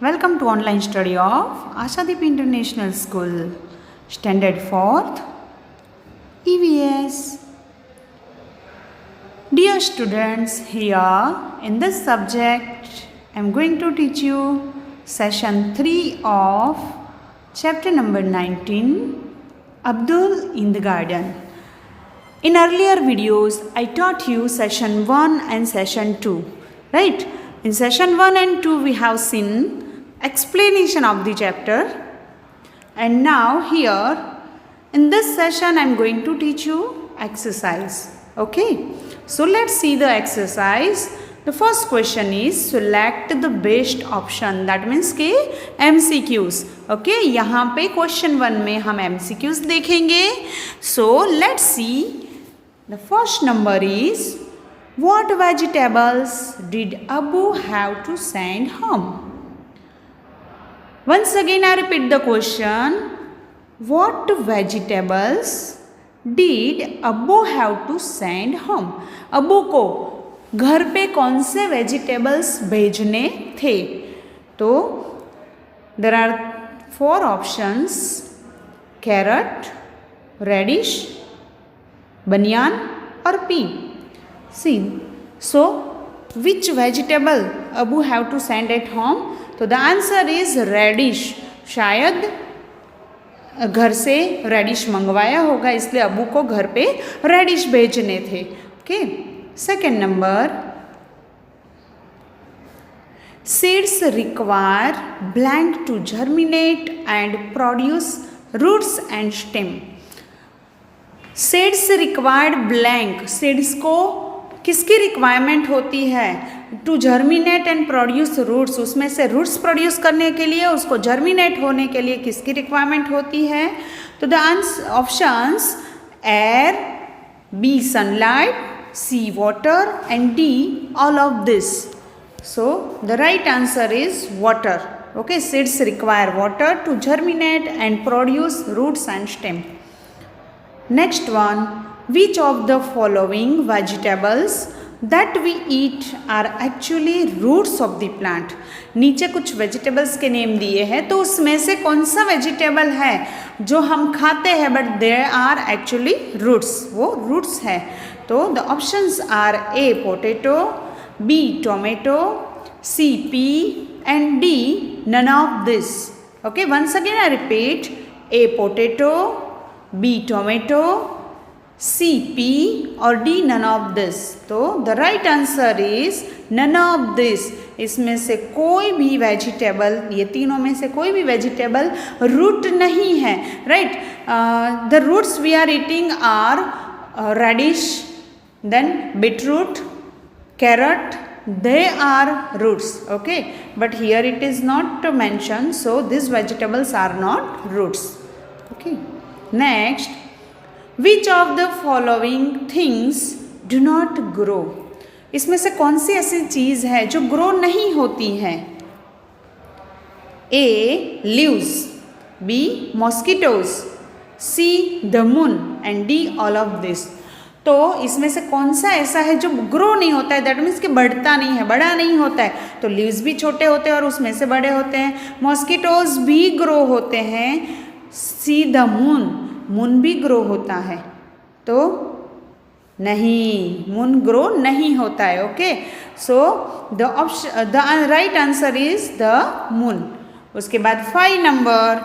Welcome to online study of Ashadeep International School, Standard 4th, EVS. Dear students, here in this subject, I am going to teach you session 3 of chapter number 19, Abdul in the Garden. In earlier videos, I taught you session 1 and session 2, right? In session 1 and 2, we have seen explanation of the chapter, and now here in this session I am going to teach you exercise. Okay, so let's see the exercise. The first question is select the best option, that means के MCQs. Okay, यहाँ पे question 1 में हम MCQs देखेंगे. So let's see. The first number is what vegetables did Abu have to send home? Once again I repeat the question. What vegetables did Abu have to send home? Abu को घर पे कौन से vegetables भेजने थे? तो there are 4 options: carrot, radish, banyan और pea. See, so which vegetable Abu have to send at home? तो द आंसर इज रेडिश. शायद घर से रेडिश मंगवाया होगा, इसलिए अबू को घर पे रेडिश भेजने थे. Okay, second number, seeds require blank to germinate and produce roots and stem. Seeds required blank. Seeds को किसकी रिक्वायरमेंट होती है? To germinate and produce roots. उसमें से रूट्स प्रोड्यूस करने के लिए, उसको जर्मिनेट होने के लिए किसकी रिक्वायरमेंट होती है? तो the options air, B sunlight, C water and D all of this. So the right answer is water. Okay, seeds require water to germinate and produce roots and stem. Next one, which of the following vegetables that we eat are actually roots of the plant? नीचे कुछ vegetables के name दिए हैं, तो उसमें से कौन सा वेजिटेबल है जो हम खाते हैं but there are actually roots? वो रूट्स है. तो the options are A potato, B tomato, C pea and D none of this. Okay, once again I repeat, A potato, B tomato, C pea और D none of this. तो the right answer is none of this. इसमें से कोई भी vegetable, ये तीनों में से कोई भी वेजिटेबल रूट नहीं है. Right, the roots we are eating are radish, then beetroot, carrot, they are roots. Okay, but here it is not mentioned, so these vegetables are not roots. Okay, next, which of the following things do not grow? इसमें से कौन सी ऐसी चीज है जो grow नहीं होती है? A leaves, B mosquitoes, C the moon and D all of this. तो इसमें से कौन सा ऐसा है जो ग्रो नहीं होता है? दैट मीन्स कि बढ़ता नहीं है, बड़ा नहीं होता है. तो लीव्स भी छोटे होते हैं और उसमें से बड़े होते हैं. मॉस्किटोज भी ग्रो होते हैं. सी द मून, मून भी ग्रो होता है. तो नहीं, मून ग्रो नहीं होता है. Okay, so the right answer is the moon. उसके बाद 5 number,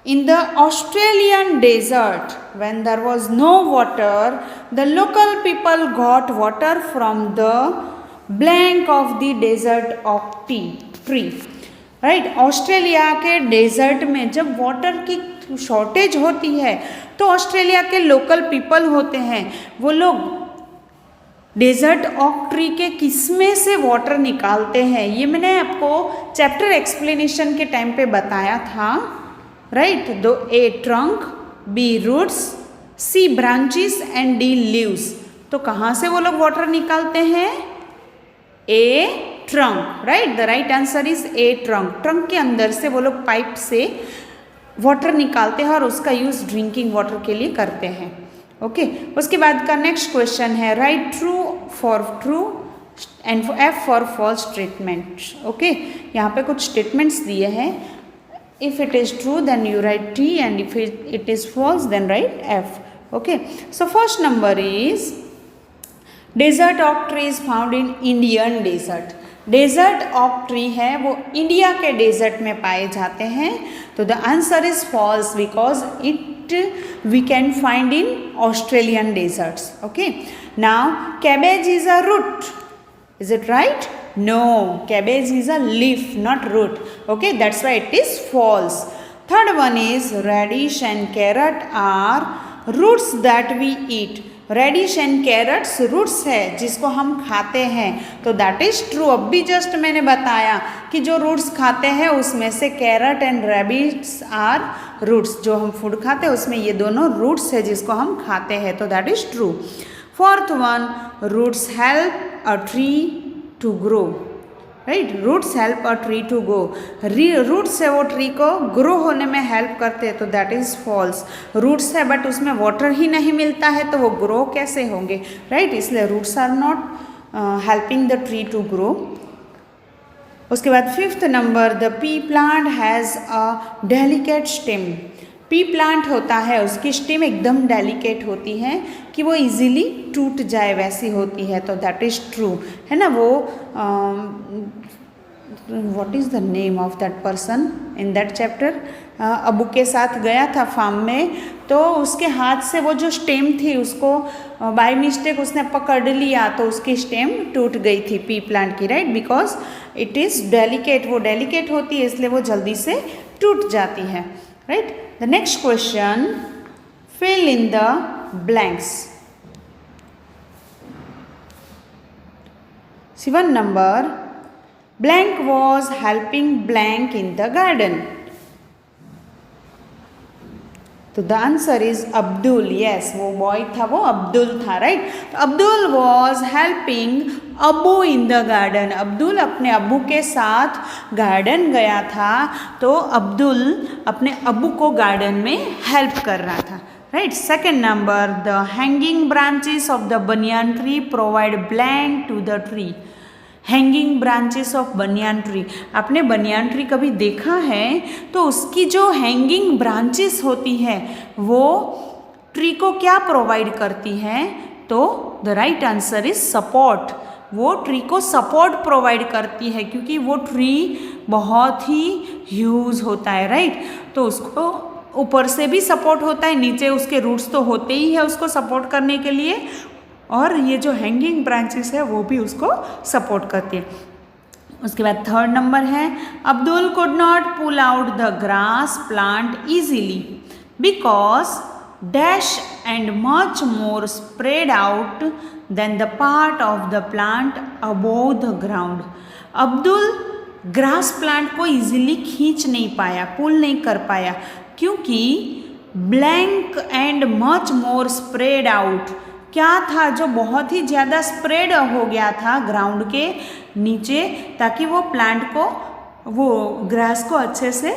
in the Australian desert when there was no water the local people got water from the blank of the desert of tree. Right, Australia के desert में जब water की shortage होती है तो Australia के लोकल पीपल होते हैं, वो लोग डेजर्ट ऑक ट्री के किस्में से वाटर निकालते हैं. ये मैंने आपको चैप्टर एक्सप्लेनेशन के टाइम पे बताया था. राइट, दो A trunk, B roots, C branches and D leaves. तो कहाँ से वो लोग वाटर निकालते हैं? A trunk. Right, the right answer is A trunk. Trunk के अंदर से वो लोग पाइप से वाटर निकालते हैं और उसका यूज़ ड्रिंकिंग वाटर के लिए करते हैं. ओके, उसके बाद का नेक्स्ट क्वेश्चन है right true for true, and F for false statement. Okay, यहाँ पे कुछ स्टेटमेंट्स दिए हैं. If it is true then you write T, and if it is false then write F. Okay, so first number is desert oak tree is found in Indian desert. Desert oak tree है वो India के desert में पाए जाते हैं. तो the answer is false because it we can find in Australian deserts. Okay, now cabbage is a root. Is it right? No, cabbage is a leaf, not root. Okay, that's why it is false. Third one is radish and carrot are roots that we eat. Radish and carrots roots है जिसको हम खाते हैं. तो that is true. अब भी just मैंने बताया कि जो roots खाते हैं उसमें से carrot and radish are roots. जो हम food खाते हैं उसमें ये दोनों roots है जिसको हम खाते हैं. तो that is true. Fourth one, roots help a tree to grow. Right? Roots help a tree to grow. Roots से वो tree को grow होने में help करते हैं. तो that is false. Roots है but उसमें water ही नहीं मिलता है तो वो grow कैसे होंगे? Right? इसलिए roots are not helping the tree to grow. उसके बाद fifth number, the pea plant has a delicate stem. P plant होता है उसकी स्टेम एकदम डेलिकेट होती है कि वो इजीली टूट जाए वैसी होती है. तो दैट इज़ ट्रू है ना. वो what is the name of that person in that chapter. Abu के साथ गया था फार्म में तो उसके हाथ से वो जो स्टेम थी उसको बाय मिस्टेक उसने पकड़ लिया तो उसकी स्टेम टूट गई थी पी प्लांट की. Right, because it is delicate. वो डेलिकेट होती है इसलिए वो जल्दी से टूट जाती है. Right? The next question, fill in the blanks. 7 number, blank was helping blank in the garden. तो the answer is Abdul. Yes, वो बॉय था वो अब्दुल था. राइट, तो Abdul was helping Abu in the garden. Abdul अपने अबू के साथ गार्डन गया था तो अब्दुल अपने अबू को गार्डन में हेल्प कर रहा था. Right, second number, the hanging branches of the banyan tree provide blank to the tree. Hanging branches of banyan tree. आपने बनियान ट्री कभी देखा है तो उसकी जो हैंगिंग ब्रांचेस होती है वो ट्री को क्या प्रोवाइड करती हैं? तो the right answer is support. वो ट्री को सपोर्ट प्रोवाइड करती है क्योंकि वो ट्री बहुत ही ह्यूज होता है. राइट, तो उसको ऊपर से भी सपोर्ट होता है, नीचे उसके रूट्स तो होते ही है उसको सपोर्ट करने के लिए, और ये जो हैंगिंग ब्रांचेस है वो भी उसको सपोर्ट करती है. उसके बाद थर्ड नंबर है, Abdul could not pull out the grass plant easily because dash and much more spread out than the part of the plant above the ground. Abdul grass plant को इजीली खींच नहीं पाया, पुल नहीं कर पाया क्योंकि blank and much more spread out क्या था, जो बहुत ही ज़्यादा स्प्रेड हो गया था ग्राउंड के नीचे ताकि वो प्लांट को, वो ग्रास को अच्छे से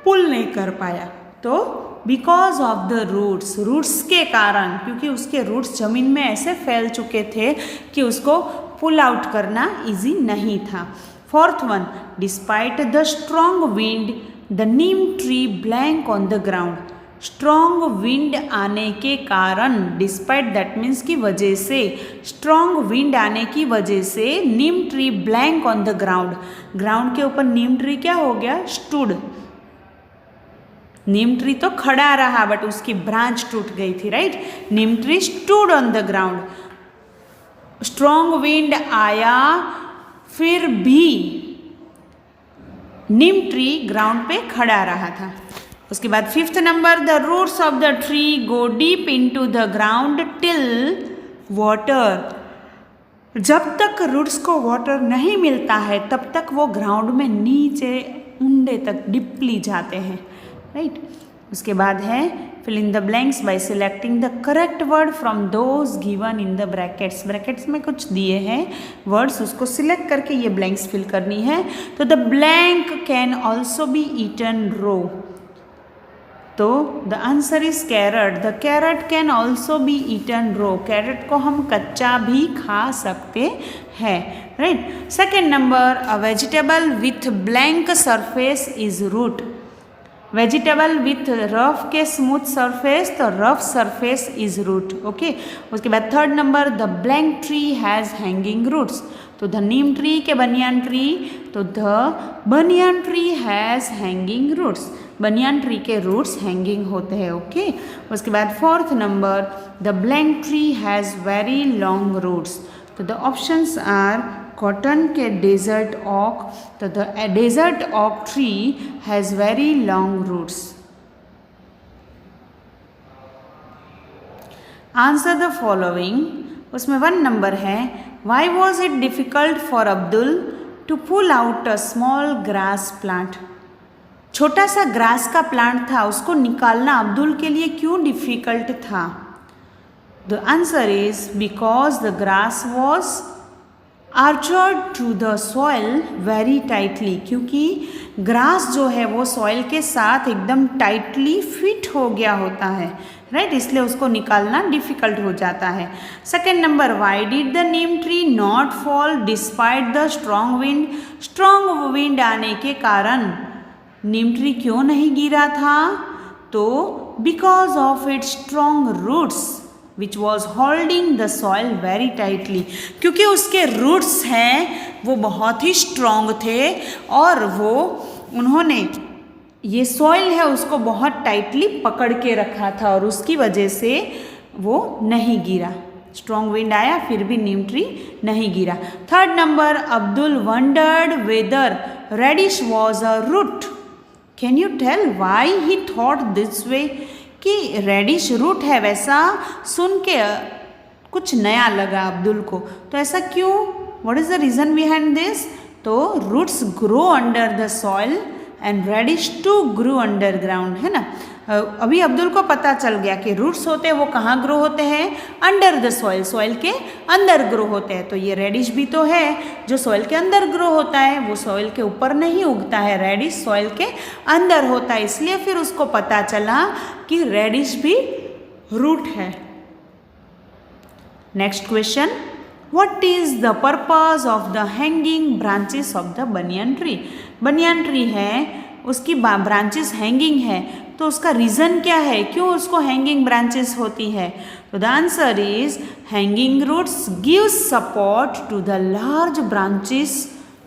पुल नहीं कर पाया. तो because of the roots, roots के कारण, क्योंकि उसके रूट्स ज़मीन में ऐसे फैल चुके थे कि उसको पुल आउट करना इजी नहीं था. Fourth one, despite the strong wind the neem tree blank on the ground. Strong wind आने के कारण, डिस्पाइट दैट मीन्स की वजह से, स्ट्रॉन्ग विंड आने की वजह से neem tree blank on the ground. Ground के ऊपर नीम ट्री क्या हो गया? स्टूड. नीम ट्री तो खड़ा रहा बट उसकी ब्रांच टूट गई थी. Right, Neem tree stood on the ground. Strong wind आया फिर भी नीम ट्री ग्राउंड पे खड़ा रहा था. उसके बाद fifth number, the roots of the tree go deep into the ground till water. जब तक रूट्स को वाटर नहीं मिलता है तब तक वो ग्राउंड में नीचे ऊंडे तक डीपली जाते हैं. राइट, उसके बाद है fill in the blanks by selecting the correct word from those given in the brackets. Brackets में कुछ दिए हैं वर्ड्स, उसको सिलेक्ट करके ये ब्लैंक्स फिल करनी है. तो the blank can also be eaten raw. तो the answer is carrot. The carrot can also be eaten raw. Carrot को हम कच्चा भी खा सकते हैं, right. Second number, a vegetable with blank surface is root. Vegetable with rough के smooth surface, तो rough surface is root, okay. उसके बाद third number, the blank tree has hanging roots. तो द नीम ट्री के banyan tree, तो the banyan tree has hanging roots. Banyan tree के roots hanging होते हैं, ओके। उसके बाद fourth number, the blank tree has very long roots. तो the options are cotton के डेजर्ट ऑक, तो the desert oak tree has very long roots. Answer the following. उसमें 1 number है, why was it difficult for Abdul to pull out a small grass plant. छोटा सा grass का plant था, उसको निकालना अब्दुल के लिए क्यों डिफ़िकल्ट था। The answer is because the grass was anchored to the soil very tightly. क्योंकि ग्रास जो है वो सॉइल के साथ एकदम टाइटली फिट हो गया होता है, राइट, इसलिए उसको निकालना डिफ़िकल्ट हो जाता है। Second number, why did the neem tree not fall despite the strong wind. Strong wind आने के कारण नीम ट्री क्यों नहीं गिरा था, तो because of its strong roots which was holding the soil very tightly. क्योंकि उसके रूट्स हैं वो बहुत ही स्ट्रॉन्ग थे और वो उन्होंने ये सॉइल है उसको बहुत टाइटली पकड़ के रखा था और उसकी वजह से वो नहीं गिरा। स्ट्रॉन्ग विंड आया फिर भी नीम ट्री नहीं गिरा। Third number, Abdul wondered whether radish was a root. Can you tell why he thought this way, कि रेडिश रूट है, वैसा सुन के कुछ नया लगा अब्दुल को, तो ऐसा क्यों, what is the reason behind this. तो roots grow under the soil and radish to grow underground, है ना। अभी अब्दुल को पता चल गया कि रूट्स होते हैं वो कहाँ ग्रो होते हैं, अंडर द सॉइल, सॉइल के अंदर ग्रो होते हैं। तो ये रेडिश भी तो है जो सॉइल के अंदर ग्रो होता है, वो सॉइल के ऊपर नहीं उगता है, रेडिश सॉइल के अंदर होता है, इसलिए फिर उसको पता चला कि रेडिश भी रूट है। Next question, what is the purpose of the hanging branches of the banyan tree. Banyan tree है उसकी ब्रांचेस हैंगिंग है, तो उसका रीज़न क्या है, क्यों उसको हैंगिंग ब्रांचेस होती है। तो the answer is hanging roots give support to the large branches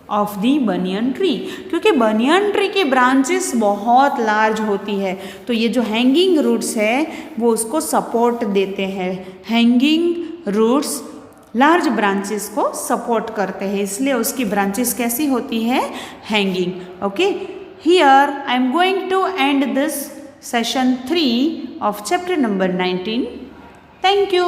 of the banyan tree. क्योंकि बनियान ट्री की ब्रांचेस बहुत लार्ज होती है, तो ये जो हैंगिंग रूट्स है वो उसको सपोर्ट देते हैं। हैंगिंग रूट्स लार्ज ब्रांचेस को सपोर्ट करते हैं, इसलिए उसकी ब्रांचेस कैसी होती है, hanging, okay. Here I am going to end this session 3 of chapter number 19. Thank you.